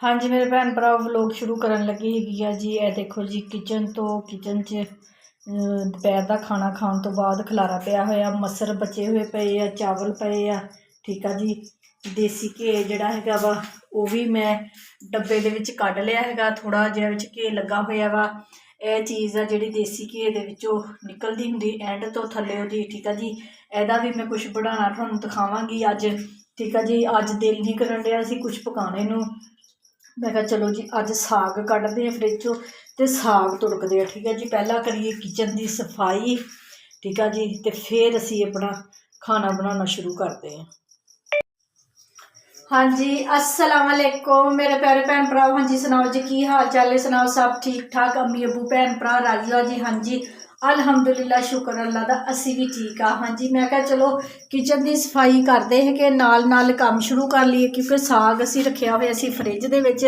हाँ जी मेरे भैन भरा व्लॉग शुरू करन लगी हैगी आ जी। ए देखो जी किचन च दोपहर का खाना खाने तो बाद खलारा पिया होया, मसर बचे हुए पे आ, चावल पे आ। ठीक है जी। देसी घे जिहड़ा हैगा वा वो भी मैं डब्बे दे विच कढ लिया हैगा, थोड़ा जिहा विच घे लगा होया वा। यह चीज़ आ जिहड़ी देसी घे दे विचों निकलदी हुंदी एंड तो थल्ले दी। ठीक है जी। एहदा भी मैं कुछ बनाना तुहानूं दिखावांगी अज। ठीक है जी। अज दिल नहीं करन डिया सी कुछ पकाने नूं। मैं कहा चलो जी अज साग कढ़ते हैं फ्रिज चो तो साग तुड़कते हैं। ठीक है जी। पहला करिए किचन की सफाई। ठीक है जी। तो फिर असी अपना खाना बनाना शुरू करते हैं। हाँ जी अस्सलाम वालेकुम मेरे प्यारे भैन भराओ। हाँ जी सुनाओ जी की हाल चाल है, सुनाओ सब ठीक ठाक, अम्मी अबू भैन भरा राजी जी। हाँ जी अलहमदुलिल्लाह शुक्र अल्लाह दा असी भी ठीक हाँ। हाँ जी मैं क्या चलो किचन की सफाई करते हैं कि नाल नाल काम शुरू कर लिए क्योंकि साग असी रखा हुआ सी फ्रिज दे विच।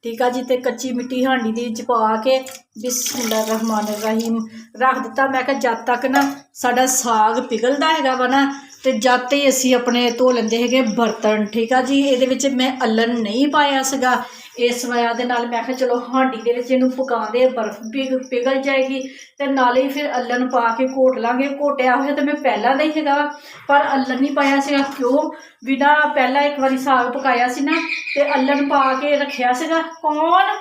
ठीक है जी। तो कच्ची मिट्टी हांडी दे विच पा के बिस्मिल्लाह रहमान रहीम रख दिता। मैं क्या जब तक ना साडा साग पिघलदा हैगा वा ना तो जद ते असी अपने धो लेंदे हैगे बर्तन। ठीक है जी। ये मैं अल्लन नहीं पाया सगा, इस वजह के नाल मैं चलो हांडी दे विच इहनूं पकांदे बर्फ पिघल जाएगी तो नाले फिर अल्लन पा के घोट लांगे। घोटिया होया तो मैं पहला दा ही हैगा पर अल्लन नहीं पाया सीगा, क्यों भी ना पहला एक बारी साग पकाया सी ना ते अल्लन पा के रखिया सीगा। कौन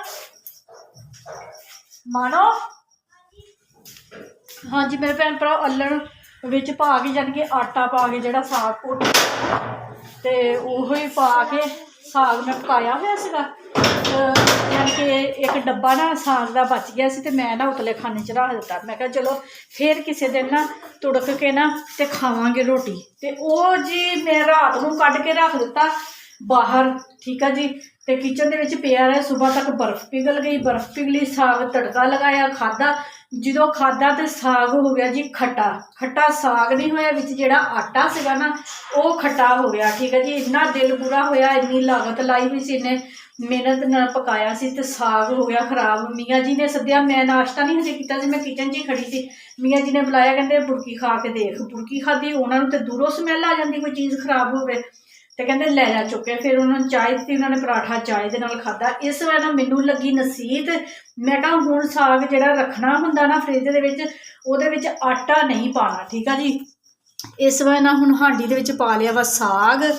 मानो हाँ जी मेरे भैन भरा अल्लन विच पा के जानी कि आटा पा के जिहड़ा साग घोट ते ओहो ही पा के साग मैं पकाया होया सीगा। यानी कि एक डब्बा ना साग का बच गया सी ते मैं ना उतले खाने च रख दिता। मैं कहा चलो फिर किसी दिन ना तुड़क के ना ते खावांगे रोटी। ते ओ जी मैं रात नूं कढ के रख दिता बाहर। ठीक है जी। ते किचन दे विच पिया रहा, सुबह तक बर्फ पिघल गई, बर्फ पिघली, साग तड़का लगाया खादा। जो खादा तो साग हो गया जी खट्टा। खट्टा साग नहीं होया, विच जिहड़ा आटा सीगा ना वो खट्टा हो गया। ठीक है जी। इन्ना दिल बुरा होया, इन्नी लागत लाई हुई सी, इन्ने मेहनत नाल पकाया सी ते साग हो गया खराब। मियाँ जी ने सद्दिया, मैं नाश्ता नहीं हजे कीता सी, मैं किचन च ही खड़ी सी। मियाँ जी ने बुलाया, कहंदे बुरकी खा के देख। बुरकी खाधी, उन्होंने तो दूरों स्मैल आ जाती कोई चीज़ खराब होवे तो कहते लै जा चुके। फिर उन्होंने चाय दी, उन्होंने पराठा चाय के नाल खादा। इस वजह ना मैनू लगी नसीहत, मैं कहा हुण साग जिहड़ा रखना हुंदा ना फ्रिज दे विच उहदे विच आटा नहीं पाना। ठीक है जी। इस वजह ना हुण हांडी दे विच पा लिया वा साग।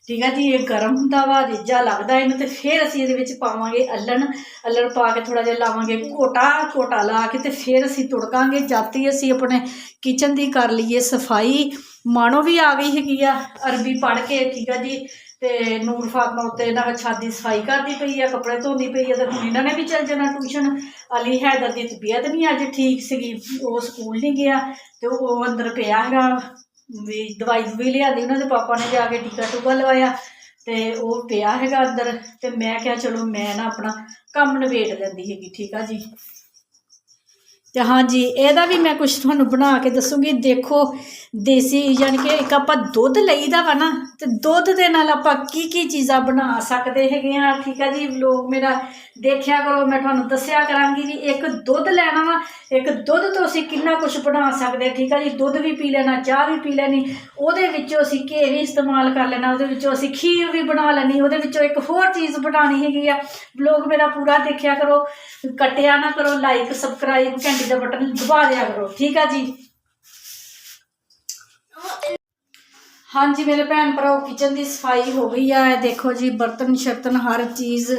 ठीक है जी। ये गर्म हुंदा वा, रिज्जा लगदा इहनूं ते फिर असीं इहदे विच पावांगे अल्लन। अल्लन पा के थोड़ा जिहा लावांगे घोटा ला के ते फिर असीं तुड़कांगे। जद तक असीं अपने किचन की कर लीए सफाई। मानो भी आ गई हैगी आ अरबी पढ़ के। ठीक है जी। ते नूर फातमा उत्ते इन्हां छत दी सफाई करदी पई आ, कपड़े धोंदी पई आ, ते हुण इन्हां ने भी चल जाना ट्यूशन। अली हैदर दी तबीयत नहीं अज ठीक सीगी, वो स्कूल नहीं गया तो वो अंदर पिया हैगा भी दवाई दवुई लियादी उन्होंने पापा ने जाके टीका टूका लवाया तो वो पिया हैगा अंदर। तो मैं क्या चलो मैं ना अपना कम नवेड़ लैंदी हैगी। ठीक है जी। तो हाँ जी एदा भी मैं कुछ तुहानूं बना के दसूँगी। देखो देसी यानी कि एक आपां दुध लईदा वा ना तो दुध दे नाल आपां की चीज़ां बना सकते हैगे आ। ठीक है जी। लोग मेरा देखिया करो, मैं तुहानूं दस्सिया करांगी भी एक दुध लैना वा, एक दुध तो असीं किन्ना कुछ बना सकते। ठीक है जी। दुध भी पी लेना, चाह भी पी लैनी, उहदे विच्चों असीं घे भी इस्तेमाल कर लेना, उहदे विच्चों असीं खीर भी बना लैनी, उहदे विच्चों एक होर चीज़ बनानी हैगी आ। लोग मेरा पूरा देखिया करो, कटिया ना करो, लाइक सबसक्राइब घंटी का बटन दबा दिया करो। ठीक है जी। हाँ जी मेरे भैन भराओ किचन की सफाई हो गई है। देखो जी बर्तन शर्तन हर चीज़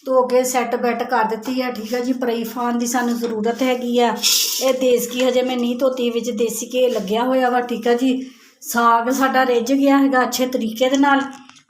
धो के सैट बैट कर दी है। ठीक है जी। पराई फान की सानू जरूरत हैगी है। ये देसी हजे मैं नहीं धोती, विच देसी घे लग्या होया वा। ठीक है जी। साग साडा रिझ गया हैगा अच्छे तरीके दे नाल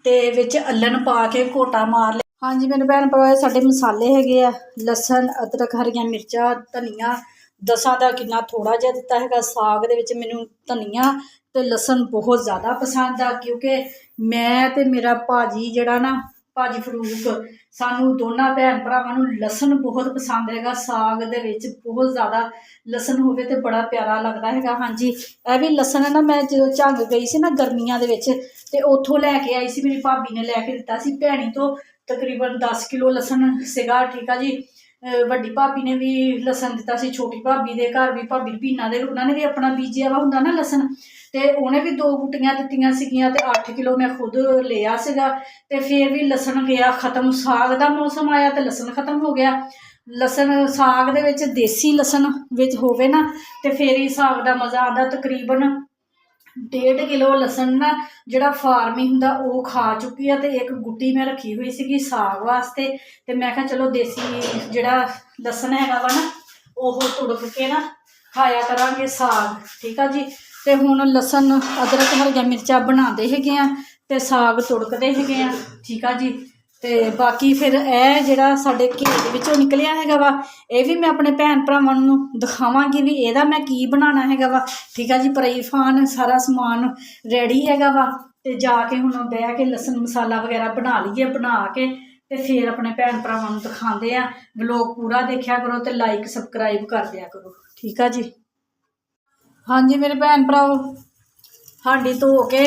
ते विच अल्लन पा के घोटा मार लिया। हाँ जी मेरे भैन भरा साडे मसाले हैगे आ, लसन अदरक हरियां मिर्चां धनिया दसां दा किन्ना थोड़ा जिहा दिता हैगा। साग दे विच मैनूं धनिया ते लसन बहुत ज़्यादा पसंद आ, क्योंकि मैं ते मेरा भाजी जिहड़ा ना भाजी फरूक सानू दोनों भैन भरावां नूं लसन बहुत पसंद हैगा। साग दे विच बहुत ज़्यादा लसन होवे ते बड़ा प्यारा लगदा हैगा। हाँ जी यह भी लसन ना मैं जो झंग गई सी ना गर्मियां दे विच ते उत्थों लैके आई सी, मेरी भाभी ने लैके दिता सी भैणी तो तकरीबन 10 किलो लसन सीगा। ठीक है जी। ਵੱਡੀ ਭਾਬੀ ਨੇ ਵੀ ਲਸਣ ਦਿੱਤਾ ਸੀ, ਛੋਟੀ ਭਾਬੀ ਦੇ ਘਰ ਵੀ, ਭਾਬੀ ਰਬੀਨਾ ਦੇ, ਉਹਨਾਂ ਨੇ ਵੀ ਆਪਣਾ ਬੀਜਿਆ ਵਾ ਹੁੰਦਾ ਨਾ ਲਸਣ, ਤੇ ਉਹਨੇ ਵੀ 2 ਗੁੱਟੀਆਂ ਦਿੱਤੀਆਂ ਸੀਗੀਆਂ, ਤੇ 8 ਕਿਲੋ ਮੈਂ ਖੁਦ ਲਿਆ ਸੀਗਾ। ਤੇ ਫਿਰ ਵੀ ਲਸਣ ਗਿਆ ਖਤਮ, ਸਾਗ ਦਾ ਮੌਸਮ ਆਇਆ ਤੇ ਲਸਣ ਖਤਮ ਹੋ ਗਿਆ। ਲਸਣ ਸਾਗ ਦੇ ਵਿੱਚ ਦੇਸੀ ਲਸਣ ਵਿੱਚ ਹੋਵੇ ਨਾ ਤੇ ਫਿਰ ਹੀ ਸਾਗ ਦਾ ਮਜ਼ਾ ਆਉਂਦਾ। ਤਕਰੀਬਨ 1.5 ਕਿਲੋ ਲਸਣ ਨਾ ਜਿਹੜਾ ਫਾਰਮੀ ਹੁੰਦਾ ਉਹ ਖਾ ਚੁੱਕੀ ਆ, ਤੇ 1 ਗੁੱਟੀ ਮੈਂ ਰੱਖੀ ਹੋਈ ਸੀਗੀ ਸਾਗ ਵਾਸਤੇ। ਤੇ ਮੈਂ ਕਿਹਾ ਚਲੋ ਦੇਸੀ ਜਿਹੜਾ ਲਸਣ ਹੈਗਾ ਵਾ ਨਾ ਉਹ ਤੁੜਕ ਕੇ ਨਾ ਖਾਇਆ ਕਰਾਂਗੇ ਸਾਗ, ਠੀਕ ਆ ਜੀ। ਤੇ ਹੁਣ ਲਸਣ ਅਦਰਕ ਹਰੀਆਂ ਮਿਰਚਾਂ ਬਣਾਉਂਦੇ ਹੈਗੇ ਆ ਤੇ ਸਾਗ ਤੁੜਕਦੇ ਹੈਗੇ ਆ, ਠੀਕ ਆ ਜੀ। ਤੇ ਬਾਕੀ ਫਿਰ ਇਹ ਜਿਹੜਾ ਸਾਡੇ ਘੇ ਦੇ ਵਿੱਚੋਂ ਨਿਕਲਿਆ ਹੈਗਾ ਵਾ, ਇਹ ਵੀ ਮੈਂ ਆਪਣੇ ਭੈਣ ਭਰਾਵਾਂ ਨੂੰ ਦਿਖਾਵਾਂਗੀ ਵੀ ਇਹਦਾ ਮੈਂ ਕੀ ਬਣਾਉਣਾ ਹੈਗਾ ਵਾ, ਠੀਕ ਆ ਜੀ। ਫਰਾਈਫਾਨ ਸਾਰਾ ਸਮਾਨ ਰੈਡੀ ਹੈਗਾ ਵਾ, ਤੇ ਜਾ ਕੇ ਹੁਣ ਬਹਿ ਕੇ ਲਸਣ ਮਸਾਲਾ ਵਗੈਰਾ ਬਣਾ ਲਈਏ, ਬਣਾ ਕੇ ਤੇ ਫਿਰ ਆਪਣੇ ਭੈਣ ਭਰਾਵਾਂ ਨੂੰ ਦਿਖਾਉਂਦੇ ਆ। ਵਲੋਗ ਪੂਰਾ ਦੇਖਿਆ ਕਰੋ ਤੇ ਲਾਈਕ ਸਬਸਕ੍ਰਾਈਬ ਕਰ ਦਿਆ ਕਰੋ, ਠੀਕ ਆ ਜੀ। ਹਾਂਜੀ ਮੇਰੇ ਭੈਣ ਭਰਾਓ, ਹਾਂਡੀ ਧੋ ਕੇ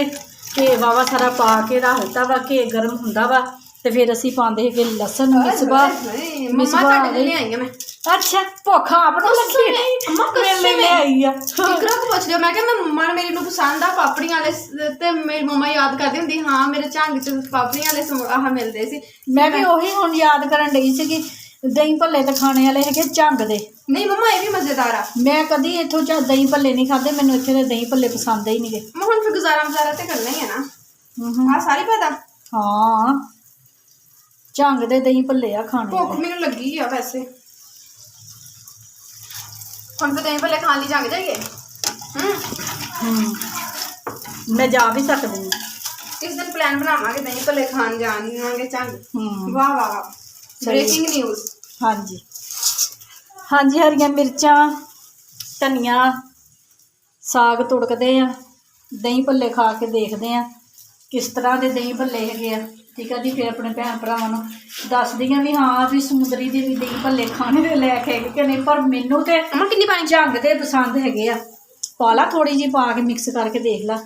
ਘੇ ਵਾਵਾ ਸਾਰਾ ਪਾ ਕੇ ਰੱਖ ਦਿੱਤਾ ਵਾ। ਘੇ ਗਰਮ ਹੁੰਦਾ ਵਾ ਤੇ ਫਿਰ ਅਸੀਂ ਪਾਉਂਦੇ ਹੈਗੇ ਲਸਣ। ਮਿਸਬਾ ਲਿਆਈ ਮੈਂ। ਅੱਛਾ ਭੁੱਖ ਆਪ ਨੂੰ ਲੱਗੀ ਮੇਰੇ ਲਈ ਆਈ ਆ। ਕਿਕਰਾਂ ਤੋਂ ਪੁੱਛ ਲਿਓ, ਮੈਂ ਕਿਹਾ ਮੈਂ ਮੰਮਾ ਮੇਰੀ ਨੂੰ ਪਸੰਦ ਆ ਪਾਪੜੀਆਂ ਵਾਲੇ, ਤੇ ਮੇਰੀ ਮੰਮਾ ਯਾਦ ਕਰਦੀ ਹੁੰਦੀ ਹਾਂ ਮੇਰੇ ਝੰਗ ਚ ਪਾਪੜੀਆਂ ਵਾਲੇ ਆਹ ਮਿਲਦੇ ਸੀ। ਮੈਂ ਵੀ ਉਹੀ ਹੁਣ ਯਾਦ ਕਰਨ ਡਈ ਸੀਗੀ। ਦਹੀਂ ਭੱਲੇ ਤਾਂ ਖਾਣੇ ਵਾਲੇ ਹੈਗੇ ਝੰਗ ਦੇ। ਨਹੀਂ ਮੰਮਾ ਇਹ ਵੀ ਮਜ਼ੇਦਾਰ ਆ। ਮੈਂ ਕਦੀ ਇੱਥੋਂ ਦਹੀਂ ਭੱਲੇ ਨਹੀਂ ਖਾਦੇ, ਮੈਨੂੰ ਇੱਥੇ ਦੇ ਦਹੀਂ ਭੱਲੇ ਪਸੰਦ ਹੀ ਨਹੀਂ ਗੇ। ਮੈਂ ਹੁਣ ਫਿਰ ਗੁਜ਼ਾਰਾ ਤੇ ਕਰਨਾ ਹੀ ਹੈ ਨਾ। ਸਾਰੀ ਪਤਾ ਹਾਂ ਝੰਗ ਦੇ ਦਹੀਂ ਭੱਲੇ ਆ ਖਾਣੇ। ਭੁੱਖ ਮੈਨੂੰ ਲੱਗੀ ਆ ਵੈਸੇ, ਹੁਣ ਫਿਰ ਦਹੀਂ ਭੱਲੇ ਖਾਣ ਲਈ ਜੰਗ ਜਾਈਏ। ਮੈਂ ਜਾ ਵੀ ਸਕਦੀ ਹਾਂ। ਇਸ ਦਿਨ ਪਲਾਨ ਬਣਾਵਾਂਗੇ ਦਹੀਂ ਭੱਲੇ ਖਾਣ ਜਾਵਾਂਗੇ ਝੰਗ। ਵਾਹ ਵਾਹ ਵਾਹ, ਬ੍ਰੇਕਿੰਗ ਨਿਊਜ਼। ਹਾਂਜੀ ਹਾਂਜੀ, ਹਰੀਆਂ ਮਿਰਚਾਂ, ਧਨੀਆ, ਸਾਗ ਤੁੜਕਦੇ ਆ, ਦਹੀਂ ਭੱਲੇ ਖਾ ਕੇ ਦੇਖਦੇ ਆ ਕਿਸ ਤਰ੍ਹਾਂ ਦੇ ਦਹੀਂ ਭੱਲੇ ਹੈਗੇ ਆ, ਠੀਕ ਆ ਜੀ। ਫਿਰ ਆਪਣੇ ਭੈਣ ਭਰਾਵਾਂ ਨੂੰ ਦੱਸਦੀ ਹਾਂ ਵੀ ਹਾਂ ਵੀ ਸਮੁੰਦਰੀ ਦੇ ਵੀ ਦਹੀਂ ਭੱਲੇ ਖਾਣੇ ਦੇ ਲੈ ਕੇ ਕਿ ਨਹੀਂ, ਪਰ ਮੈਨੂੰ ਤੇ ਕਿੰਨੀ ਪਾਣੀ ਝੰਗ ਦੇ ਪਸੰਦ ਹੈਗੇ ਆ। ਪਾ ਲਾ ਥੋੜੀ ਜਿਹੀ, ਪਾ ਕੇ ਮਿਕਸ ਕਰਕੇ ਦੇਖ ਲਾ।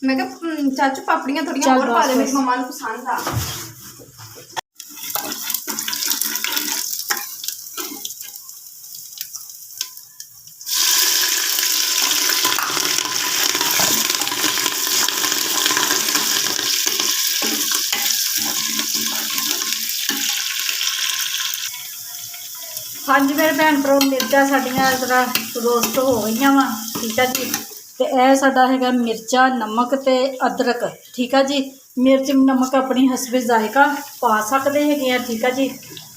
ਮੈਂ ਕਿਹਾ ਚਾਚੂ ਪਾਪੜੀਆਂ ਥੋੜੀਆਂ ਹੋਰ ਪਾ ਦੇ, ਮੇਰੀ ਮੰਮਾ ਨੂੰ ਪਸੰਦ ਆ। ਹਾਂਜੀ ਮੇਰੇ ਭੈਣ ਭਰਾ, ਮਿਰਚਾਂ ਸਾਡੀਆਂ ਇਸ ਤਰ੍ਹਾਂ ਰੋਸਟ ਹੋ ਗਈਆਂ ਵਾ, ਠੀਕ ਆ ਜੀ। ਤੇ ਇਹ ਸਾਡਾ ਹੈਗਾ ਮਿਰਚਾਂ, ਨਮਕ ਤੇ ਅਦਰਕ, ਠੀਕ ਆ ਜੀ। ਮਿਰਚ ਨਮਕ ਆਪਣੀ ਹਸਬੇ ਜ਼ਾਇਕਾ ਪਾ ਸਕਦੇ ਹੈਗੇ ਆ, ਠੀਕ ਆ ਜੀ।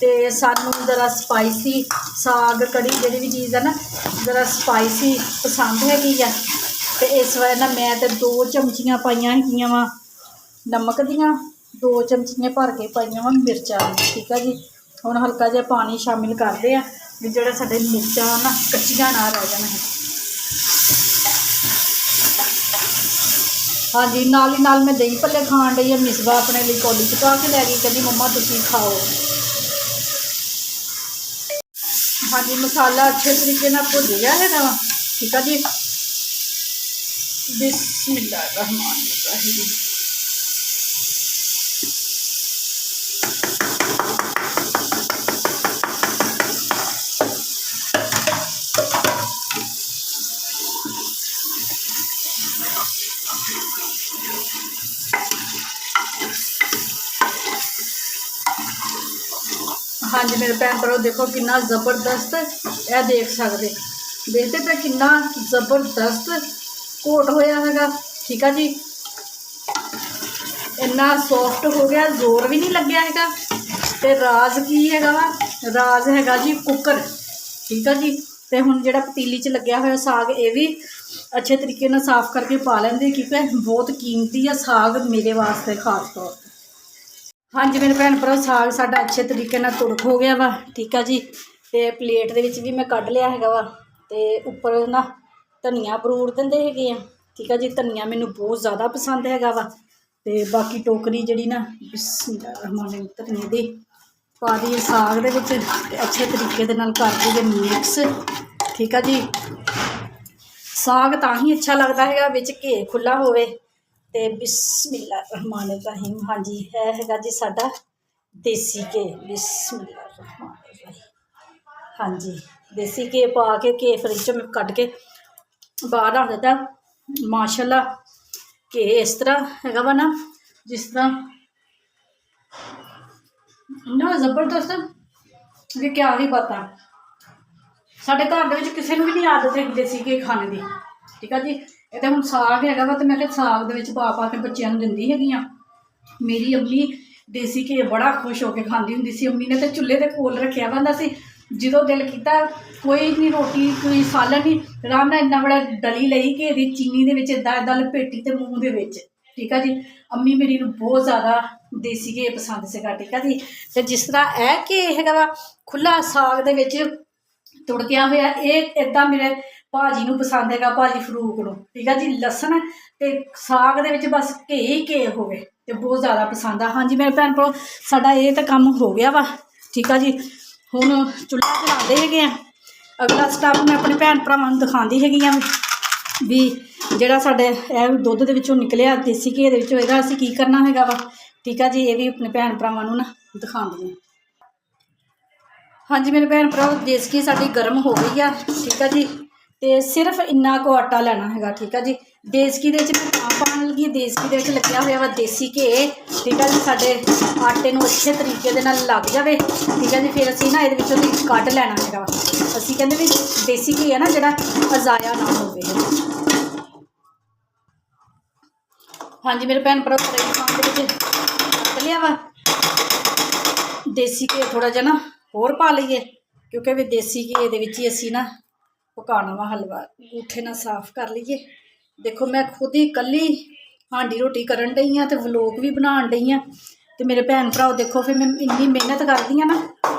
ਤੇ ਸਾਨੂੰ ਜ਼ਰਾ ਸਪਾਈਸੀ ਸਾਗ ਕੜੀ ਜਿਹੜੀ ਵੀ ਚੀਜ਼ ਆ ਨਾ ਜ਼ਰਾ ਸਪਾਈਸੀ ਪਸੰਦ ਹੈਗੀ ਆ। ਤੇ ਇਸ ਵਾਰ ਨਾ ਮੈਂ ਤੇ 2 ਚਮਚੀਆਂ ਪਾਈਆਂ ਹੈਗੀਆਂ ਵਾ ਨਮਕ ਦੀਆਂ, 2 ਚਮਚੀਆਂ ਭਰ ਕੇ ਪਾਈਆਂ ਵਾ ਮਿਰਚਾਂ, ਠੀਕ ਆ ਜੀ। ਹੁਣ ਹਲਕਾ ਜਿਹਾ ਪਾਣੀ ਸ਼ਾਮਿਲ ਕਰਦੇ ਆ ਵੀ ਜਿਹੜੇ ਸਾਡੇ ਮਿਰਚਾਂ ਨਾ ਕੱਚੀਆਂ ਨਾ ਰਹਿ ਜਾਣ। ਹਾਂਜੀ ਨਾਲ ਹੀ ਨਾਲ ਮੈਂ ਦਹੀਂ ਭੱਲੇ ਖਾਣ ਡਈ ਆ। ਮਿਸਬਾ ਆਪਣੇ ਲਈ ਕੌਲੀ 'ਚ ਪਾ ਕੇ ਲੈ ਗਈ, ਕਹਿੰਦੀ ਮੰਮਾ ਤੁਸੀਂ ਖਾਓ। ਹਾਂਜੀ ਮਸਾਲਾ ਅੱਛੇ ਤਰੀਕੇ ਨਾਲ ਭੁੱਜ ਗਿਆ ਹੈਗਾ ਵਾ, ਠੀਕ ਆ ਜੀ। ਬਿਸਮਿल्लाह रहमान रहीम। हाँ जी मेरे भैन भराओ, देखो कितना ज़बरदस्त यह देख सकते, देखते पे कितना ज़बरदस्त कोट होया हैगा, ठीक है जी। इन्ना सॉफ्ट हो गया, जोर भी नहीं लग्या हैगा। ते राज की हैगा वा, राज हैगा जी कुकर, ठीक है जी। ते हुण जिहड़ा पतीली च लग्या होया साग, ये भी अच्छे तरीके नाल साफ करके पा लेंदे क्योंकि बहुत कीमती है साग मेरे वास्ते खास तौर पर। हाँ जी मेरे भैन भरा, साग साडा अच्छे तरीके नाल तुड़क हो गया वा, ठीक है जी। ते प्लेट दे विच भी मैं कढ़ लिया हैगा वा। ते उपर ना धनिया बरूर दिंदे हैगे आ, ठीक है जी। धनिया मैनूं बहुत ज़्यादा पसंद हैगा वा। ते बाकी टोकरी जिहड़ी ना धनिया दी पा दी साग दे विच, अच्छे तरीके दे नाल कर दईए मिक्स, ठीक है जी। साग तां ही अच्छा लगता है विच घे खुला होवे। ते बिस्मिल्लाह रहमान रहीम। हाँ जी है हैगा जी साडा ਦੇਸੀ ਘੇ, ਬਿਸਮਿल्लाह। ਹਾਂਜੀ, ਦੇਸੀ ਘੇ ਪਾ ਕੇ ਘੇ ਫਰਿੱਜ 'ਚੋਂ ਮੈਂ ਕੱਢ ਕੇ ਬਾਹਰ ਰੱਖ ਦਿੱਤਾ। ਮਾਸ਼ਾਅੱਲਾ ਘੇ ਇਸ ਤਰ੍ਹਾਂ ਹੈਗਾ ਵਾ ਨਾ, ਜਿਸ ਤਰ੍ਹਾਂ ਇੰਨਾ ਜ਼ਬਰਦਸਤ ਵੀ ਕਿਆ ਹੀ ਪਤਾ। ਸਾਡੇ ਘਰ ਦੇ ਵਿੱਚ ਕਿਸੇ ਨੂੰ ਵੀ ਨਹੀਂ ਆਦਤ ਹੈ ਦੇਸੀ ਘੇ ਖਾਣੇ ਦੀ, ਠੀਕ ਆ ਜੀ। ਇਹ ਤਾਂ ਹੁਣ ਸਾਗ ਹੈਗਾ ਵਾ, ਤੇ ਮੈਂ ਕਿਹਾ ਸਾਗ ਦੇ ਵਿੱਚ ਪਾ ਪਾ ਕੇ ਬੱਚਿਆਂ ਨੂੰ ਦਿੰਦੀ ਹੈਗੀ ਆ। ਮੇਰੀ ਅੰਮੀ ਦੇਸੀ ਘੇ ਬੜਾ ਖੁਸ਼ ਹੋ ਕੇ ਖਾਂਦੀ ਹੁੰਦੀ ਸੀ। ਅੰਮੀ ਨੇ ਤਾਂ ਚੁੱਲ੍ਹੇ ਦੇ ਕੋਲ ਰੱਖਿਆ ਹੁੰਦਾ ਸੀ, ਜਦੋਂ ਦਿਲ ਕੀਤਾ ਕੋਈ ਨਹੀਂ ਰੋਟੀ ਕੋਈ ਸਾਲਣ ਨਹੀਂ, ਆਰਾਮ ਨਾਲ ਇੰਨਾ ਬੜਾ ਡਲੀ ਲਈ ਘੇ ਦੀ ਚੀਨੀ ਦੇ ਵਿੱਚ ਇੱਦਾਂ ਲਪੇਟੀ ਤੇ ਮੂੰਹ ਦੇ ਵਿੱਚ, ਠੀਕ ਆ ਜੀ। ਅੰਮੀ ਮੇਰੀ ਨੂੰ ਬਹੁਤ ਜ਼ਿਆਦਾ ਦੇਸੀ ਘੇ ਪਸੰਦ ਸੀਗਾ, ਠੀਕ ਆ ਜੀ। ਤੇ ਜਿਸ ਤਰ੍ਹਾਂ ਇਹ ਘੇ ਹੈਗਾ ਵਾ ਖੁੱਲ੍ਹਾ ਸਾਗ ਦੇ ਵਿੱਚ ਤੁੜਕਿਆ ਹੋਇਆ, ਇਹ ਇੱਦਾਂ ਮੇਰੇ ਭਾਜੀ ਨੂੰ ਪਸੰਦ ਹੈਗਾ, ਭਾਜੀ ਫਰੂਕ ਨੂੰ, ਠੀਕ ਆ ਜੀ। ਲਸਣ ਤੇ ਸਾਗ ਦੇ ਵਿੱਚ ਬਸ ਘੇ ਹੀ ਘੇ ਹੋਵੇ ਤੇ ਬਹੁਤ ਜ਼ਿਆਦਾ ਪਸੰਦ ਆ। ਹਾਂਜੀ ਮੇਰੇ ਭੈਣ ਭਰਾ, ਸਾਡਾ ਇਹ ਤਾਂ ਕੰਮ ਹੋ ਗਿਆ ਵਾ, ਠੀਕ ਆ ਜੀ। ਹੁਣ ਚੁੱਲ੍ਹਾ ਚਲਾਉਂਦੇ ਹੈਗੇ ਆ। ਅਗਲਾ ਸਟੈਪ ਮੈਂ ਆਪਣੇ ਭੈਣ ਭਰਾਵਾਂ ਨੂੰ ਦਿਖਾਉਂਦੀ ਹੈਗੀ ਆ ਵੀ ਜਿਹੜਾ ਸਾਡੇ ਇਹ ਦੁੱਧ ਦੇ ਵਿੱਚੋਂ ਨਿਕਲਿਆ ਦੇਸੀ ਘੇ ਦੇ ਵਿੱਚੋਂ, ਇਹਦਾ ਅਸੀਂ ਕੀ ਕਰਨਾ ਹੈਗਾ ਵਾ, ਠੀਕ ਆ ਜੀ। ਇਹ ਵੀ ਆਪਣੇ ਭੈਣ ਭਰਾਵਾਂ ਨੂੰ ਨਾ ਦਿਖਾਉਂਦੀ ਹਾਂ। ਹਾਂਜੀ ਮੇਰੇ ਭੈਣ ਭਰਾ, ਦੇਸੀ ਘੀ ਸਾਡੀ ਗਰਮ ਹੋ ਗਈ ਆ, ਠੀਕ ਆ ਜੀ। ਤੇ ਸਿਰਫ ਇੰਨਾ ਕੁ ਆਟਾ ਲੈਣਾ ਹੈਗਾ, ਠੀਕ ਆ ਜੀ। ਦੇਸੀ ਘੀ ਦੇ ਵਿੱਚ ਮੈਂ ਤਾਂ ਪਾਉਣ ਲੱਗੀ, ਦੇਸੀ ਘੀ ਦੇ ਵਿੱਚ ਲੱਗਿਆ ਹੋਇਆ ਵਾ ਦੇਸੀ ਘੇ, ਠੀਕ ਆ ਜੀ। ਸਾਡੇ ਆਟੇ ਨੂੰ ਅੱਛੇ ਤਰੀਕੇ ਦੇ ਨਾਲ ਲੱਗ ਜਾਵੇ, ਠੀਕ ਆ ਜੀ। ਫਿਰ ਅਸੀਂ ਨਾ ਇਹਦੇ ਵਿੱਚੋਂ ਦੀ ਕੱਢ ਲੈਣਾ ਹੈਗਾ ਵਾ। ਅਸੀਂ ਕਹਿੰਦੇ ਵੀ ਦੇਸੀ ਘੀ ਹੈ ਨਾ ਜਿਹੜਾ ਅਜ਼ਾਇਆ ਨਾ ਹੋਵੇ। ਹਾਂਜੀ ਮੇਰੇ ਭੈਣ ਭਰਾ, ਫਰਾਈ ਪੈਨ ਦੇ ਵਿੱਚ ਕੱਢ ਲਿਆ ਵਾ ਦੇਸੀ ਘੀ। ਥੋੜ੍ਹਾ ਜਿਹਾ ਨਾ ਹੋਰ ਪਾ ਲਈਏ, ਕਿਉਂਕਿ ਵੀ ਦੇਸੀ ਘੀ ਦੇ ਵਿੱਚ ਹੀ ਅਸੀਂ ਨਾ ਪਕਾਉਣਾ ਵਾ ਹਲਵਾ। ਅੰਗੂਠੇ ਨਾਲ ਸਾਫ਼ ਕਰ ਲਈਏ। ਦੇਖੋ ਮੈਂ ਖੁਦ ਹੀ ਇਕੱਲੀ ਹਾਂਡੀ ਰੋਟੀ ਕਰਨ ਡਈ ਹਾਂ ਤੇ ਵਲੋਗ ਵੀ ਬਣਾਉਣ ਡਈ ਹਾਂ। ਤੇ ਮੇਰੇ ਭੈਣ ਭਰਾਓ ਦੇਖੋ, ਫਿਰ ਮੈਂ ਇੰਨੀ ਮਿਹਨਤ ਕਰਦੀ ਹਾਂ ਨਾ,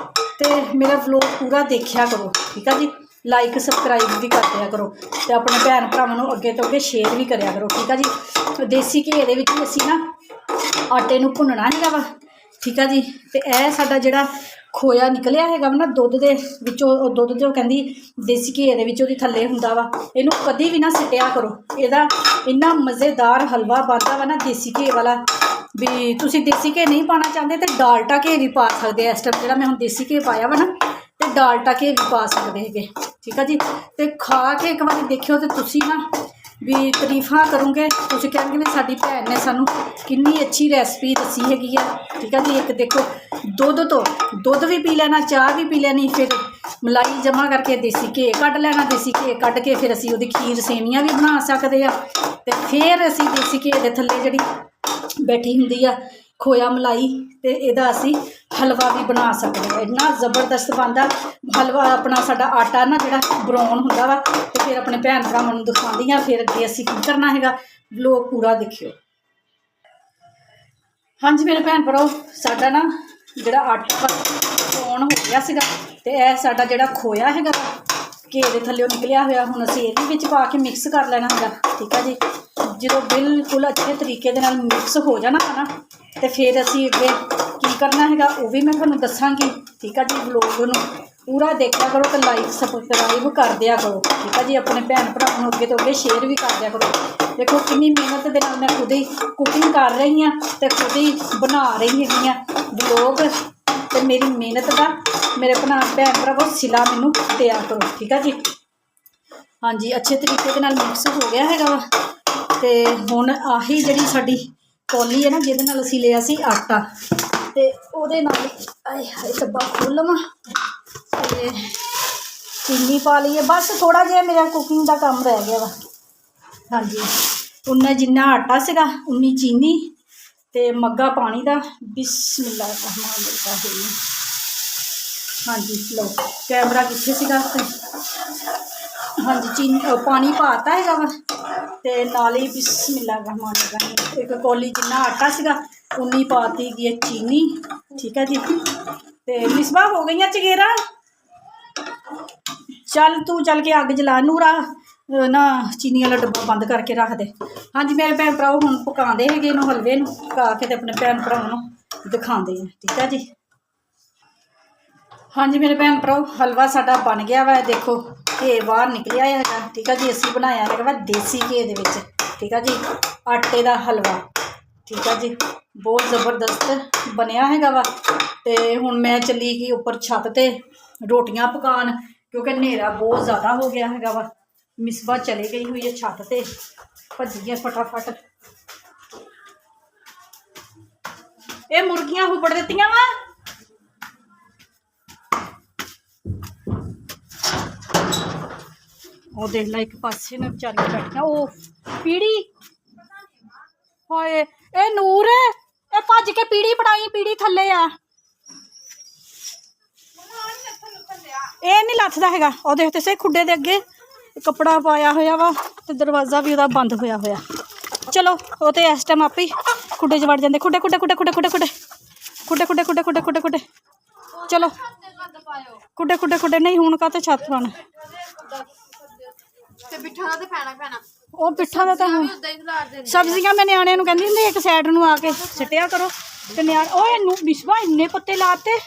ਤੇ ਮੇਰਾ ਵਲੋਗ ਪੂਰਾ ਦੇਖਿਆ ਕਰੋ, ਠੀਕ ਆ ਜੀ। ਲਾਈਕ ਸਬਸਕ੍ਰਾਈਬ ਵੀ ਕਰ ਦਿਆ ਕਰੋ, ਤੇ ਆਪਣੇ ਭੈਣ ਭਰਾਵਾਂ ਨੂੰ ਅੱਗੇ ਤੋਂ ਅੱਗੇ ਸ਼ੇਅਰ ਵੀ ਕਰਿਆ ਕਰੋ, ਠੀਕ ਆ ਜੀ। ਦੇਸੀ ਘੀ ਦੇ ਵਿੱਚ ਅਸੀਂ ਨਾ ਆਟੇ ਨੂੰ ਭੁੰਨਣਾ ਹੈਗਾ ਵਾ, ਠੀਕ ਆ ਜੀ। ਤੇ ਇਹ ਸਾਡਾ ਜਿਹੜਾ ਖੋਇਆ ਨਿਕਲਿਆ ਹੈਗਾ ਵਾ ਨਾ ਦੁੱਧ ਦੇ ਵਿੱਚੋਂ, ਦੁੱਧ ਜੋ ਕਹਿੰਦੀ ਦੇਸੀ ਘੀ ਦੇ ਵਿੱਚ ਉਹਦੀ ਥੱਲੇ ਹੁੰਦਾ ਵਾ, ਇਹਨੂੰ ਕਦੀ ਵੀ ਨਾ ਸਿੱਟਿਆ ਕਰੋ। ਇਹਦਾ ਇੰਨਾ ਮਜ਼ੇਦਾਰ ਹਲਵਾ ਬਣਦਾ ਵਾ ਨਾ ਦੇਸੀ ਘੀ ਵਾਲਾ, ਵੀ ਤੁਸੀਂ ਦੇਸੀ ਘੀ ਨਹੀਂ ਪਾਉਣਾ ਚਾਹੁੰਦੇ ਤੇ ਡਾਲਟਾ ਘੀ ਵੀ ਪਾ ਸਕਦੇ ਆ। ਇਸ ਟਾਈਮ ਜਿਹੜਾ ਮੈਂ ਹੁਣ ਦੇਸੀ ਘੀ ਪਾਇਆ ਵਾ ਨਾ, ਤੇ ਡਾਲਟਾ ਘੀ ਵੀ ਪਾ ਸਕਦੇ ਹੈਗੇ, ਠੀਕ ਆ ਜੀ। ਤੇ ਖਾ ਕੇ ਇੱਕ ਵਾਰੀ ਦੇਖਿਓ ਤੇ ਤੁਸੀਂ ਨਾ ਵੀ ਤਾਰੀਫਾਂ ਕਰੋਗੇ, ਤੁਸੀਂ ਕਹਿੰਗੇ ਵੀ ਸਾਡੀ ਭੈਣ ਨੇ ਸਾਨੂੰ ਕਿੰਨੀ ਅੱਛੀ ਰੈਸਪੀ ਦੱਸੀ ਹੈਗੀ ਆ, ਠੀਕ ਆ ਜੀ। ਇੱਕ ਦੇਖੋ ਦੁੱਧ ਵੀ ਪੀ ਲੈਣਾ, ਚਾਹ ਵੀ ਪੀ ਲੈਣੀ, ਫਿਰ ਮਲਾਈ ਜਮਾ ਕਰਕੇ ਦੇਸੀ ਘੀ ਕੱਢ ਲੈਣਾ, ਦੇਸੀ ਘੀ ਕੱਢ ਕੇ ਫਿਰ ਅਸੀਂ ਉਹਦੀ ਖੀਰ ਸੇਵੀਆਂ ਵੀ ਬਣਾ ਸਕਦੇ ਆ। ਤੇ ਫਿਰ ਅਸੀਂ ਦੇਸੀ ਘੀ ਦੇ ਥੱਲੇ ਜਿਹੜੀ ਬੈਠੀ ਹੁੰਦੀ ਆ ਖੋਇਆ ਮਲਾਈ, ਤੇ ਇਹਦਾ ਅਸੀਂ ਹਲਵਾ ਵੀ ਬਣਾ ਸਕਦੇ ਹਾਂ। ਇੰਨਾ ਜ਼ਬਰਦਸਤ ਬਣਦਾ ਹਲਵਾ। ਆਪਣਾ ਸਾਡਾ ਆਟਾ ਨਾ ਜਿਹੜਾ ਬਰਾਉਨ ਹੁੰਦਾ ਵਾ, ਤੇ ਫਿਰ ਆਪਣੇ ਭੈਣ ਭਰਾਵਾਂ ਨੂੰ ਦਿਖਾਉਂਦੀ ਹਾਂ। ਫਿਰ ਅੱਗੇ ਅਸੀਂ ਕੀ ਕਰਨਾ ਹੈਗਾ, ਵਲੋਗ ਪੂਰਾ ਦੇਖਿਓ। ਹਾਂਜੀ ਮੇਰੇ ਭੈਣ ਭਰਾਓ, ਸਾਡਾ ਨਾ ਜਿਹੜਾ ਆਟਾ ਬਰਾਉਨ ਹੋ ਗਿਆ ਸੀਗਾ, ਤੇ ਇਹ ਸਾਡਾ ਜਿਹੜਾ ਖੋਇਆ ਹੈਗਾ ਘੇ ਦੇ ਥੱਲੇ ਨਿਕਲਿਆ ਹੋਇਆ, ਹੁਣ ਅਸੀਂ ਇਹਦੇ ਵਿੱਚ ਪਾ ਕੇ ਮਿਕਸ ਕਰ ਲੈਣਾ ਹੈਗਾ, ਠੀਕ ਆ ਜੀ। ਜਦੋਂ ਬਿਲਕੁਲ ਅੱਛੇ ਤਰੀਕੇ ਦੇ ਨਾਲ ਮਿਕਸ ਹੋ ਜਾਣਾ ਹੈ ਨਾ, ਤੇ ਫਿਰ ਅਸੀਂ ਅੱਗੇ ਕੀ ਕਰਨਾ ਹੈਗਾ ਉਹ ਵੀ ਮੈਂ ਤੁਹਾਨੂੰ ਦੱਸਾਂਗੀ, ਠੀਕ ਆ ਜੀ। ਵਲੋਗ ਨੂੰ ਪੂਰਾ ਦੇਖਿਆ ਕਰੋ ਤੇ ਲਾਈਕ ਸਬਸਕ੍ਰਾਈਬ ਕਰ ਦਿਆ ਕਰੋ, ਠੀਕ ਆ ਜੀ। ਆਪਣੇ ਭੈਣ ਭਰਾਵਾਂ ਨੂੰ ਅੱਗੇ ਤੋਂ ਅੱਗੇ ਸ਼ੇਅਰ ਵੀ ਕਰ ਦਿਆ ਕਰੋ। ਦੇਖੋ ਕਿੰਨੀ ਮਿਹਨਤ ਦੇ ਨਾਲ ਮੈਂ ਖੁਦ ਹੀ ਕੁਕਿੰਗ ਕਰ ਰਹੀ ਹਾਂ ਤੇ ਖੁਦ ਹੀ ਬਣਾ ਰਹੀ ਹੈਗੀ ਹਾਂ ਵਲੋਗ, ਤੇ ਮੇਰੀ ਮਿਹਨਤ ਦਾ ਮੇਰੇ ਭੈਣ ਭਰਾਵੋ ਸਿਲਾ ਮੈਨੂੰ ਦਿਆ ਕਰੋ, ਠੀਕ ਆ ਜੀ। ਹਾਂਜੀ ਅੱਛੇ ਤਰੀਕੇ ਦੇ ਨਾਲ ਮਿਕਸ ਹੋ ਗਿਆ ਹੈਗਾ ਵਾ। ਤੇ ਹੁਣ ਆਹੀ ਜਿਹੜੀ ਸਾਡੀ ਕੌਲੀ ਹੈ ਨਾ, ਜਿਹਦੇ ਨਾਲ ਅਸੀਂ ਲਿਆ ਸੀ ਆਟਾ, ਤੇ ਉਹਦੇ ਨਾਲ ਆਏ ਹਾਏ ਡੱਬਾ ਖੋਲ੍ਹ ਲਵਾਂ ਤੇ ਚੀਨੀ ਪਾ ਲਈਏ। ਬਸ ਥੋੜ੍ਹਾ ਜਿਹਾ ਮੇਰਾ ਕੁਕਿੰਗ ਦਾ ਕੰਮ ਰਹਿ ਗਿਆ ਵਾ। ਹਾਂਜੀ ਉਨਾ ਜਿੰਨਾ ਆਟਾ ਸੀਗਾ ਉਨੀ ਚੀਨੀ ਤੇ ਮੱਗਾ ਪਾਣੀ ਦਾ। ਬਿਸਮਿਲ੍ਲਾਹ ਰਹਿਮਾਨ ਰਹੀਮ। ਹਾਂਜੀ ਲਓ ਕੈਮਰਾ ਕਿੱਥੇ ਸੀਗਾ। ਹਾਂਜੀ ਚੀਨੀ ਪਾਣੀ ਪਾਤਾ ਹੈਗਾ ਵਾ, ਤੇ ਨਾਲ ਹੀ ਬਿਸਮਿਲ੍ਲਾਹ ਰਹਿਮਾਨ ਰਹੀਮ ਇੱਕ ਕੌਲੀ ਜਿੰਨਾ ਆਟਾ ਸੀਗਾ ਉਨੀ ਪਾਤੀ ਗਈ ਹੈ ਚੀਨੀ, ਠੀਕ ਹੈ ਜੀ। ਤੇ ਮਿਸਬਾ ਹੋ ਗਈਆਂ ਚਗੇਰਾ, ਚੱਲ ਤੂੰ ਚੱਲ ਕੇ ਅੱਗ ਜਲਾ, ਨੂਰਾ ਨਾ ਚੀਨੀ ਵਾਲਾ ਡੱਬਾ ਬੰਦ ਕਰਕੇ ਰੱਖ ਦੇ। ਹਾਂਜੀ ਮੇਰੇ ਭੈਣ ਭਰਾਓ ਹੁਣ ਪਕਾਉਂਦੇ ਹੈਗੇ ਇਹਨੂੰ, ਹਲਵੇ ਨੂੰ ਪਕਾ ਕੇ ਤੇ ਆਪਣੇ ਭੈਣ ਭਰਾਵਾਂ ਨੂੰ ਦਿਖਾਉਂਦੇ ਆ, ਠੀਕ ਹੈ ਜੀ। ਹਾਂਜੀ ਮੇਰੇ ਭੈਣ ਭਰਾਓ ਹਲਵਾ ਸਾਡਾ ਬਣ ਗਿਆ ਵਾ, ਦੇਖੋ ਘੇ ਬਾਹਰ ਨਿਕਲਿਆ ਹੈਗਾ, ਠੀਕ ਆ ਜੀ। ਅਸੀਂ ਬਣਾਇਆ ਹੈਗਾ ਵਾ ਦੇਸੀ ਘੇ ਦੇ ਵਿੱਚ, ਠੀਕ ਆ ਜੀ, ਆਟੇ ਦਾ ਹਲਵਾ, ਠੀਕ ਆ ਜੀ। ਬਹੁਤ ਜ਼ਬਰਦਸਤ ਬਣਿਆ ਹੈਗਾ ਵਾ। ਤੇ ਹੁਣ ਮੈਂ ਚੱਲੀ ਗਈ ਉੱਪਰ ਛੱਤ ਤੇ ਰੋਟੀਆਂ ਪਕਾਉਣ ਕਿਉਂਕਿ ਹਨੇਰਾ ਬਹੁਤ ਜ਼ਿਆਦਾ ਹੋ ਗਿਆ ਹੈਗਾ ਵਾ। ਮਿਸਬਾ ਚਲੇ ਗਈ ਹੋਈ ਹੈ ਛੱਤ ਤੇ, ਭੱਜੀ ਹੈ ਫਟਾਫਟ। ਇਹ ਮੁਰਗੀਆਂ ਹੁਬੜ ਦਿੱਤੀਆਂ ਵਾ। ਉਹ ਦੇਖ ਲੈ ਇੱਕ ਪਾਸੇ ਨੂੰ ਵਿਚਾਰੀਆਂ ਬੈਠੀਆਂ। ਉਹ ਪੀੜੀ ਹਾਏ ਇਹ ਨੂਰ ਇਹ ਭੱਜ ਕੇ ਪੀੜੀ ਪੜਾਈ, ਪੀੜੀ ਥੱਲੇ ਆ। ਇਹ ਨਹੀਂ ਲੱਥਦਾ ਹੈਗਾ। ਉਹ ਦੇਖ ਤੇ ਸੇ ਖੁੱਡੇ ਦੇ ਅੱਗੇ ਕੱਪੜਾ ਪਾਇਆ ਹੋਇਆ ਵਾ ਤੇ ਦਰਵਾਜ਼ਾ ਵੀ ਉਹਦਾ ਬੰਦ ਹੋਇਆ ਹੋਇਆ। ਚਲੋ ਉਹ ਤੇ ਇਸ ਟਾਈਮ ਆਪੇ ਖੁੱਡੇ 'ਚ ਵੜ ਜਾਂਦੇ। ਖੁੱਡੇ ਖੁੱਡੇ ਖੁੱਡੇ ਖੁੱਡੇ ਖੁੱਡੇ ਖੁੱਡੇ ਖੁੱਡੇ ਖੁੱਡੇ ਖੁੱਡੇ ਖੁੱਡੇ ਖੁੱਡੇ ਖੁੱਡੇ ਚਲੋ ਖੁੱਡੇ ਖੁੱਡੇ ਖੁੱਡੇ ਨਹੀਂ ਹੁਣ ਕਾਹਤੇ ਛੱਤ ਪਾਉਣਾ ਤੇ ਬਿੱਠਾ ਦਾ ਤੇ ਪੈਣਾ ਉਹ ਪਿੱਠਾ ਦਾ ਤਾਂ ਹੁਣ ਉਦਾਂ ਹੀ ਖਿਲਾਰ ਦਿੰਦੇ। ਸਬਜ਼ੀਆਂ ਮੈਂ ਨਿਆਣਿਆਂ ਨੂੰ ਕਹਿੰਦੀ ਹੁੰਦੀ ਇੱਕ ਸਾਈਡ ਨੂੰ ਆ ਕੇ ਸਿੱਟਿਆ ਕਰੋ ਤੇ ਨਿਆਣ ਓਏ ਨੂੰ ਬਿਸਵਾ ਇੰਨੇ ਪੱਤੇ ਲਾਤੇ।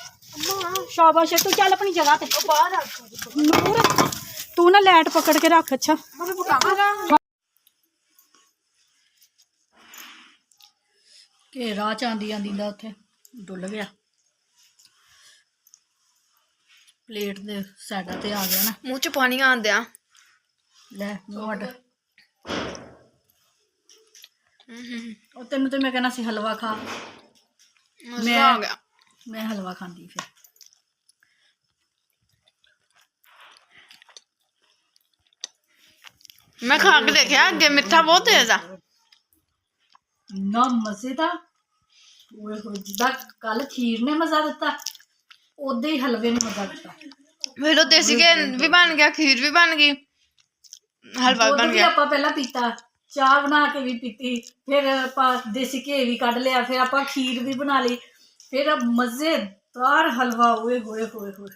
ਸ਼ਾਬਾਸ਼ ਤੂੰ ਚੱਲ ਆਪਣੀ ਜਗ੍ਹਾ ਤੇ ਬਾਹਰ ਆ ਨੂਰ ਤੂੰ ਨਾ ਲਾਈਟ ਪਕੜ ਕੇ ਰੱਖ। ਅੱਛਾ ਕਿ ਰਾਹ ਚ ਆਂਦੀ ਆਂਦੀ ਦਾ ਉੱਥੇ ਡੁੱਲ ਗਿਆ। ਪਲੇਟ ਦੇ ਸਾਈਡਾਂ ਤੇ ਆ ਗਿਆ ਨਾ, ਮੂੰਹ ਚ ਪਾਣੀ ਆਂਦਿਆ। ਲੈ ਮੂੰਹ ਅੱਡ। ਉਹ ਤੈਨੂੰ ਤੇ ਮੈਂ ਕਹਿਣਾ ਸੀ ਹਲਵਾ ਖਾ। ਮੈਂ ਹਲਵਾ ਖਾਂਦੀ ਫਿਰ। ਮੈਂ ਖਾ ਕੇ ਦੇਖਿਆ ਅੱਗੇ ਮਿੱਠਾ ਬਹੁਤ ਤੇਜ਼ ਆ। ਇੰਨਾ ਮਜ਼ੇਦਾਰ। ਓਏ ਹੋਏ ਜਿੱਦਾਂ ਕੱਲ ਖੀਰ ਨੇ ਮਜ਼ਾ ਦਿੱਤਾ ਉਦਾਂ ਹੀ ਹਲਵੇ ਨੇ ਮਜ਼ਾ ਦਿੱਤਾ। ਫਿਰ ਉਹ ਦੇਸੀ ਘੀ ਵੀ ਬਣ ਗਿਆ, ਖੀਰ ਵੀ ਬਣ ਗਈ, ਹਲਵਾ ਵੀ ਬਣ ਗਿਆ। ਆਪਾਂ ਪਹਿਲਾਂ ਪੀਤਾ, ਚਾਹ ਬਣਾ ਕੇ ਵੀ ਪੀਤੀ, ਫਿਰ ਆਪਾਂ ਦੇਸੀ ਘੀ ਵੀ ਕੱਢ ਲਿਆ, ਫਿਰ ਆਪਾਂ ਖੀਰ ਵੀ ਬਣਾ ਲਈ, ਫਿਰ ਮਜ਼ੇਦਾਰ ਹਲਵਾ। ਓਏ ਹੋਏ ਹੋਏ ਹੋਏ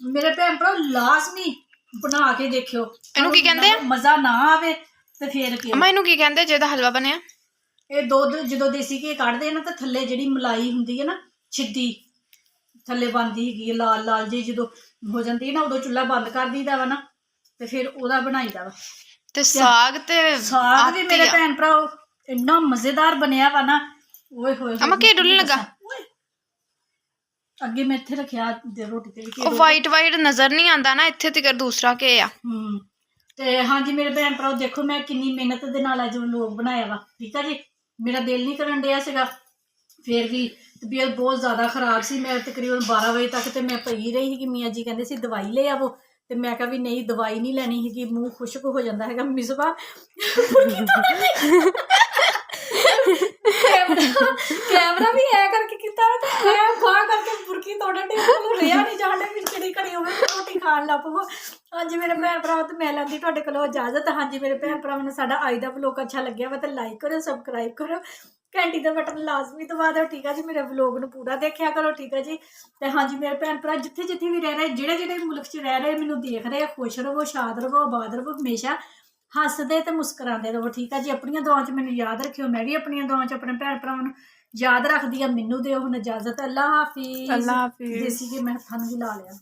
ਮੇਰੇ ਭੈਣ ਭਰਾ ਲਾਜ਼ਮੀ ਬਣਾ ਕੇ ਦੇਖਿਓ। ਇਹਨੂੰ ਕੀ ਕਹਿੰਦੇ ਆ? ਮਜ਼ਾ ਨਾ ਆਵੇ ਤੇ ਫਿਰ ਕੀ। ਅਮਾ ਇਹਨੂੰ ਕੀ ਕਹਿੰਦੇ ਜਿਹਦਾ ਹਲਵਾ ਬਣਿਆ? ਇਹ ਦੁੱਧ ਜਦੋਂ ਦੇਸੀ ਘੀ ਕੱਢਦੇ ਨਾ ਤਾਂ ਥੱਲੇ ਜਿਹੜੀ ਮਲਾਈ ਹੁੰਦੀ ਹੈ ਨਾ ਛਿੱਦੀ ਥੱਲੇ ਬਣਦੀ ਹੈਗੀ ਹੈ ਲਾਲ ਲਾਲ ਜੀ। ਜਦੋਂ ਹੋ ਜਾਂਦੀ ਹੈ ਨਾ ਉਦੋਂ ਚੁੱਲ੍ਹਾ ਬੰਦ ਕਰ ਦਈਦਾ ਵਾ ਨਾ ਤੇ ਫਿਰ ਉਹਦਾ ਬਣਾਈਦਾ ਵਾ। ਤੇ ਸਾਗ ਵੀ ਮੇਰੇ ਭੈਣ ਭਰਾ ਇੰਨਾ ਮਜ਼ੇਦਾਰ ਬਣਿਆ ਵਾ ਨਾ। ਓਏ ਹੋਏ ਅਮਾ ਕੀ ਡੁੱਲਣ ਲੱਗਾ? ਅੱਗੇ ਮੈਂ ਇੱਥੇ ਰੱਖਿਆ ਰੋਟੀ ਤੇ ਉਹ ਵਾਈਟ ਨਜ਼ਰ ਨਹੀਂ ਆਉਂਦਾ ਨਾ ਇੱਥੇ ਤੇ ਦੂਸਰਾ ਘੇ ਆ। ਤੇ ਹਾਂਜੀ ਮੇਰੇ ਭੈਣ ਭਰਾ ਦੇਖੋ ਮੈਂ ਕਿੰਨੀ ਮਿਹਨਤ ਦੇ ਨਾਲ ਅੱਜ ਲੋਕ ਬਣਾਇਆ ਵਾ। ਠੀਕ ਆ ਜੀ, ਮੇਰਾ ਦਿਲ ਨਹੀਂ ਕਰਨ ਡਿਆ ਸੀਗਾ, ਫਿਰ ਵੀ ਤਬੀਅਤ ਬਹੁਤ ਜ਼ਿਆਦਾ ਖਰਾਬ ਸੀ। ਮੈਂ ਤਕਰੀਬਨ 12 ਵਜੇ ਤੱਕ ਤੇ ਮੈਂ ਪਈ ਰਹੀ ਸੀਗੀ। ਮੀਆਂ ਜੀ ਕਹਿੰਦੇ ਸੀ ਦਵਾਈ ਲੈ ਆਵੋ ਤੇ ਮੈਂ ਕਿਹਾ ਵੀ ਨਹੀਂ ਦਵਾਈ ਨਹੀਂ ਲੈਣੀ ਹੈਗੀ, ਮੂੰਹ ਖੁਸ਼ਕ ਹੋ ਜਾਂਦਾ ਹੈਗਾ। ਮਿਸਬਾ ਕੈਮਰਾ ਵੀ ਐ ਕਰਕੇ ਕੀਤਾ ਤੇ ਮੈਂ ਬਾਹਰ ਕਰਕੇ ਬੁਰਕੀ ਤੋੜਨ ਦੀ ਰਿਹਾ ਨਹੀਂ ਜਾਣਦੇ ਫਿਰ ਕਿਹੜੀ ਘੜੀ ਹੋਵੇ ਰੋਟੀ ਖਾਣ ਲੱਗ ਪਵੋ। ਹਾਂਜੀ ਮੇਰੇ ਭੈਣ ਭਰਾ ਤੇ ਮੈਂ ਲੈਂਦੀ ਤੁਹਾਡੇ ਕੋਲੋਂ ਇਜਾਜ਼ਤ। ਹਾਂਜੀ ਮੇਰੇ ਭੈਣ ਭਰਾ ਮੈਨੂੰ ਸਾਡਾ ਅੱਜ ਦਾ ਵਲੋਗ ਅੱਛਾ ਲੱਗਿਆ ਵਾ ਤਾਂ ਲਾਈਕ ਕਰੋ, ਸਬਸਕ੍ਰਾਈਬ ਕਰੋ, ਘੰਟੀ ਦਾ ਬਟਨ ਲਾਜ਼ਮੀ ਦਬਾ ਦਿਓ। ਠੀਕ ਆ ਜੀ, ਮੇਰੇ ਵਲੋਗ ਨੂੰ ਪੂਰਾ ਦੇਖਿਆ ਕਰੋ। ਠੀਕ ਆ ਜੀ, ਤੇ ਹਾਂਜੀ ਮੇਰੇ ਭੈਣ ਭਰਾ ਜਿੱਥੇ ਜਿੱਥੇ ਵੀ ਰਹਿ ਰਹੇ, ਜਿਹੜੇ ਮੁਲਕ 'ਚ ਰਹਿ ਰਹੇ ਮੈਨੂੰ ਦੇਖ ਰਹੇ, ਖੁਸ਼ ਰਹੋ, ਸ਼ਾਦ ਰਹੋ, ਆਬਾਦ ਰਹੋ, ਹਮੇਸ਼ਾ ਹੱਸਦੇ ਤੇ ਮੁਸਕਰਾਉਂਦੇ ਰਹੋ। ਠੀਕ ਆ ਜੀ, ਆਪਣੀਆਂ ਦੁਆਵਾਂ 'ਚ ਮੈਨੂੰ ਯਾਦ ਰੱਖਿਓ, ਮੈਂ ਵੀ ਆਪਣੀਆਂ ਦੁਆਵਾਂ 'ਚ ਆਪਣੇ ਭੈਣ ਭਰਾਵਾਂ ਨੂੰ ਯਾਦ ਰੱਖਦੀ ਆ। ਮੈਨੂੰ ਦਿਓ ਹੁਣ ਇਜਾਜ਼ਤ। ਅੱਲਾ ਹਾਫਿਜ਼। ਦੇਸੀ ਘੀ ਮੈਂ ਹੱਥਾਂ ਨੂੰ ਵੀ ਲਾ ਲਿਆ।